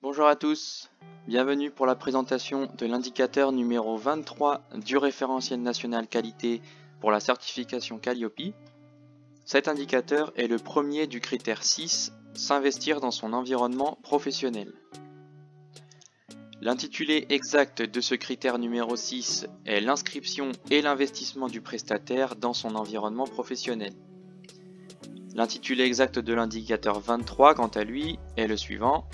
Bonjour à tous, bienvenue pour la présentation de l'indicateur numéro 23 du référentiel national qualité pour la certification Qualiopi. Cet indicateur est le premier du critère 6, s'investir dans son environnement professionnel. L'intitulé exact de ce critère numéro 6 est l'inscription et l'investissement du prestataire dans son environnement professionnel. L'intitulé exact de l'indicateur 23, quant à lui, est le suivant.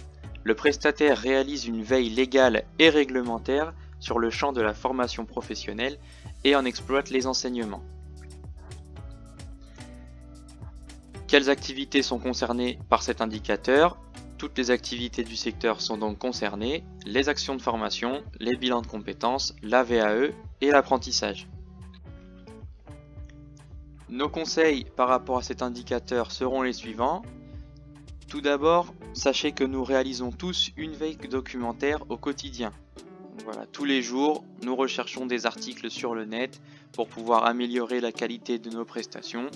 Le prestataire réalise une veille légale et réglementaire sur le champ de la formation professionnelle et en exploite les enseignements. Quelles activités sont concernées par cet indicateur? Toutes les activités du secteur sont donc concernées, les actions de formation, les bilans de compétences, la VAE et l'apprentissage. Nos conseils par rapport à cet indicateur seront les suivants. Tout d'abord, sachez que nous réalisons tous une veille documentaire au quotidien. Voilà, tous les jours, nous recherchons des articles sur le net pour pouvoir améliorer la qualité de nos prestations.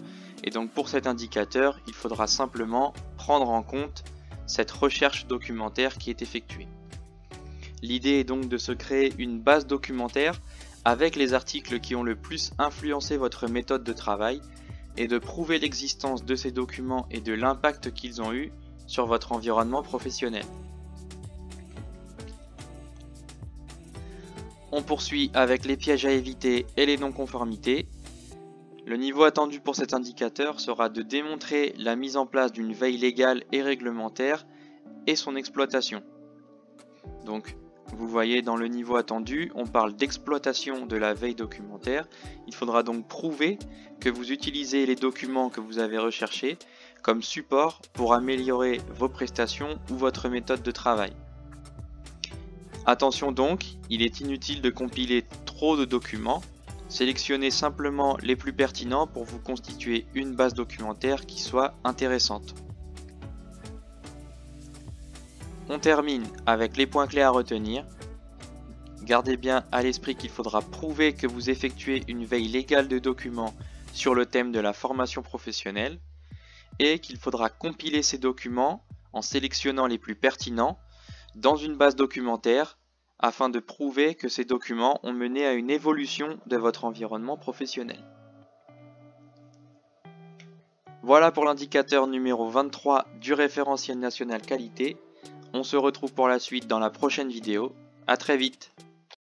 Et donc pour cet indicateur, il faudra simplement prendre en compte cette recherche documentaire qui est effectuée. L'idée est donc de se créer une base documentaire avec les articles qui ont le plus influencé votre méthode de travail et de prouver l'existence de ces documents et de l'impact qu'ils ont eu sur votre environnement professionnel. On poursuit avec les pièges à éviter et les non-conformités. Le niveau attendu pour cet indicateur sera de démontrer la mise en place d'une veille légale et réglementaire et son exploitation. Donc, vous voyez dans le niveau attendu, on parle d'exploitation de la veille documentaire. Il faudra donc prouver que vous utilisez les documents que vous avez recherchés comme support pour améliorer vos prestations ou votre méthode de travail. Attention donc, il est inutile de compiler trop de documents. Sélectionnez simplement les plus pertinents pour vous constituer une base documentaire qui soit intéressante. On termine avec les points clés à retenir. Gardez bien à l'esprit qu'il faudra prouver que vous effectuez une veille légale de documents sur le thème de la formation professionnelle et qu'il faudra compiler ces documents en sélectionnant les plus pertinents dans une base documentaire afin de prouver que ces documents ont mené à une évolution de votre environnement professionnel. Voilà pour l'indicateur numéro 23 du référentiel national qualité. On se retrouve pour la suite dans la prochaine vidéo. À très vite.